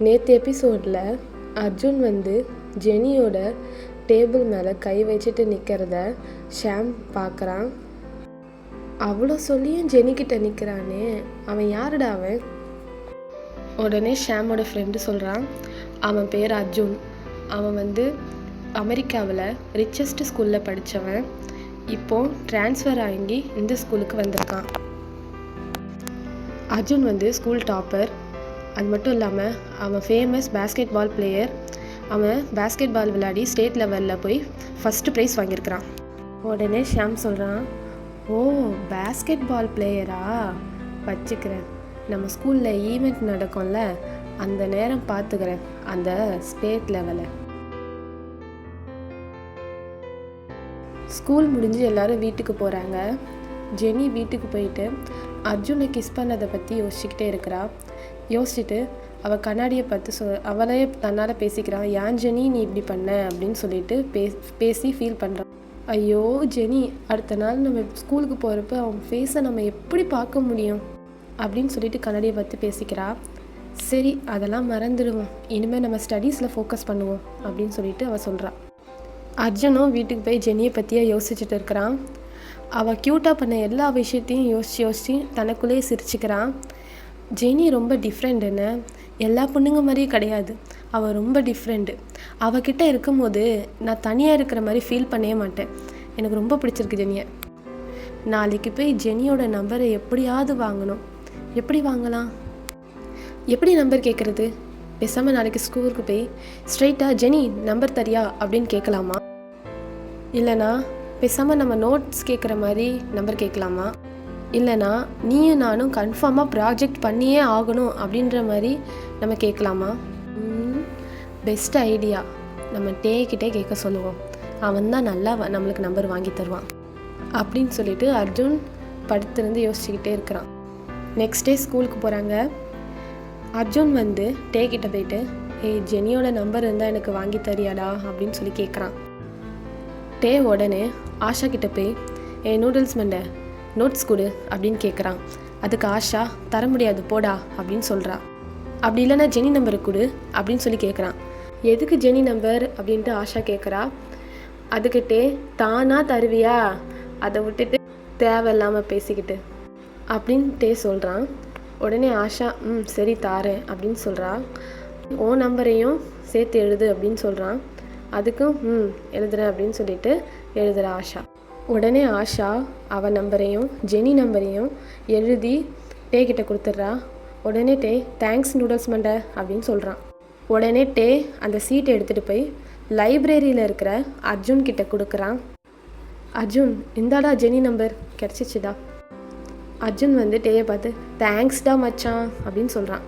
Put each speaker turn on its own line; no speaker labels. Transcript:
நேற்று எபிசோடில் அர்ஜுன் ஜெனியோட டேபிள் மேலே கை வச்சுட்டு நிற்கிறத ஷாம் பார்க்குறான். அவ்வளோ சொல்லியும் ஜெனிக்கிட்ட நிற்கிறானே, அவன் யாருடா அவன்? உடனே ஷாமோட ஃப்ரெண்டு சொல்கிறான், அவன் பேர் அர்ஜுன். அவன் அமெரிக்காவில் ரிச்சஸ்ட் ஸ்கூலில் படித்தவன். இப்போது ட்ரான்ஸ்ஃபர் ஆகி இந்த ஸ்கூலுக்கு வந்திருக்கான். Arjun school topper. அது மட்டும் இல்லாமல் அவன் ஃபேமஸ் பேஸ்கெட் பால் பிளேயர். அவன் பேஸ்கெட் பால் விளையாடி ஸ்டேட் லெவலில் போய் ஃபஸ்ட்டு ப்ரைஸ் வாங்கியிருக்கிறான். உடனே ஷாம் சொல்கிறான், ஓ பேஸ்கெட் பால் பிளேயரா, வச்சுக்கிறேன். நம்ம ஸ்கூலில் ஈவெண்ட் நடக்கும்ல, அந்த நேரம் பார்த்துக்கிறேன் அந்த ஸ்டேட் லெவலை. ஸ்கூல் முடிஞ்சு எல்லோரும் வீட்டுக்கு போகிறாங்க. ஜெனி வீட்டுக்கு போயிட்டு அர்ஜுனை கிஸ் பண்ணதை பற்றி யோசிச்சுக்கிட்டே இருக்கிறா. யோசிச்சுட்டு அவள் கண்ணாடியை பார்த்து அவளே தன்னால் பேசிக்கிறான், ஏன் ஜெனி நீ இப்படி பண்ண அப்படின்னு சொல்லிட்டு பேசி ஃபீல் பண்ணுறான். ஐயோ ஜெனி, அடுத்த நாள் நம்ம ஸ்கூலுக்கு போகிறப்ப அவன் ஃபேஸை நம்ம எப்படி பார்க்க முடியும் அப்படின்னு சொல்லிட்டு கண்ணாடியை பார்த்து பேசிக்கிறா. சரி அதெல்லாம் மறந்துடுவோம், இனிமேல் நம்ம ஸ்டடீஸில் ஃபோக்கஸ் பண்ணுவோம் அப்படின்னு சொல்லிட்டு அவள் சொல்கிறாள். அர்ஜுனும் வீட்டுக்கு போய் ஜெனியை பற்றியே யோசிச்சுட்டு இருக்கிறான். அவள் க்யூட்டாக பண்ண எல்லா விஷயத்தையும் யோசித்து தனக்குள்ளேயே சிரிச்சுக்கிறான். ஜெனி ரொம்ப டிஃப்ரெண்ட்டுன்னு, எல்லா பொண்ணுங்க மாதிரியும் கிடையாது, அவள் ரொம்ப டிஃப்ரெண்ட்டு. அவகிட்ட இருக்கும்போது நான் தனியாக இருக்கிற மாதிரி ஃபீல் பண்ணவே மாட்டேன். எனக்கு ரொம்ப பிடிச்சிருக்கு ஜெனியை. நாளைக்கு போய் ஜெனியோட நம்பரை எப்படியாவது வாங்கணும். எப்படி வாங்கலாம்? எப்படி நம்பர் கேட்குறது? பேசாமல் நாளைக்கு ஸ்கூலுக்கு போய் ஸ்ட்ரைட்டாக ஜெனி நம்பர் தரியா அப்படின்னு கேட்கலாமா? இல்லைனா பேசாமல் நம்ம நோட்ஸ் கேட்குற மாதிரி நம்பர் கேட்கலாமா? இல்லைனா நீயும் நானும் கன்ஃபார்மாக ப்ராஜெக்ட் பண்ணியே ஆகணும் அப்படின்ற மாதிரி நம்ம கேட்கலாமா? பெஸ்ட் ஐடியா, நம்ம டேக்கிட்டே கேட்க சொல்லுவோம். அவன் தான் நல்லா நம்மளுக்கு நம்பர் வாங்கி தருவான் அப்படின்னு சொல்லிட்டு அர்ஜுன் படுத்திருந்து யோசிச்சுக்கிட்டே இருக்கிறான். நெக்ஸ்ட் டே ஸ்கூலுக்கு போகிறாங்க. அர்ஜுன் டேக்கிட்ட போயிட்டு, ஜெனியோட நம்பர் இருந்தால் எனக்கு வாங்கி தரியாடா அப்படின்னு சொல்லி கேட்குறான். டே உடனே ஆஷா கிட்ட போய், நூடுல்ஸ் மண்டை நோட்ஸ் கொடு அப்படின்னு கேட்குறான். அதுக்கு ஆஷா, தர முடியாது போடா அப்படின்னு சொல்கிறா. அப்படி இல்லைன்னா ஜெனி நம்பரை கொடு அப்படின்னு சொல்லி கேட்குறான். எதுக்கு ஜெனி நம்பர் அப்படின்ட்டு ஆஷா கேட்குறா. அதுக்கு டே, தானா தருவியா, அதை விட்டுட்டு தேவையில்லாமல் பேசிக்கிட்டு அப்படின்னு டே சொல்கிறான். உடனே ஆஷா, சரி தாரேன் அப்படின்னு சொல்கிறா. ஓ நம்பரையும் சேர்த்து எழுது அப்படின்னு சொல்கிறான். அதுக்கும் எழுதுறேன் அப்படின்னு சொல்லிட்டு எழுதுகிறா ஆஷா. உடனே ஆஷா அவன் நம்பரையும் ஜெனி நம்பரையும் எழுதி டே கிட்ட கொடுத்துட்றா. உடனே டே, தேங்க்ஸ் நூடுல்ஸ் மண்டை அப்படின்னு சொல்கிறான். உடனே டே அந்த சீட்டை எடுத்துகிட்டு போய் லைப்ரரியில் இருக்கிற அர்ஜுன் கிட்ட கொடுக்குறான். அர்ஜுன், இந்தாடா ஜெனி நம்பர் கிடச்சிச்சுடா. அர்ஜுன் டேயை பார்த்து, தேங்க்ஸ்டா மச்சான் அப்படின்னு சொல்கிறான்.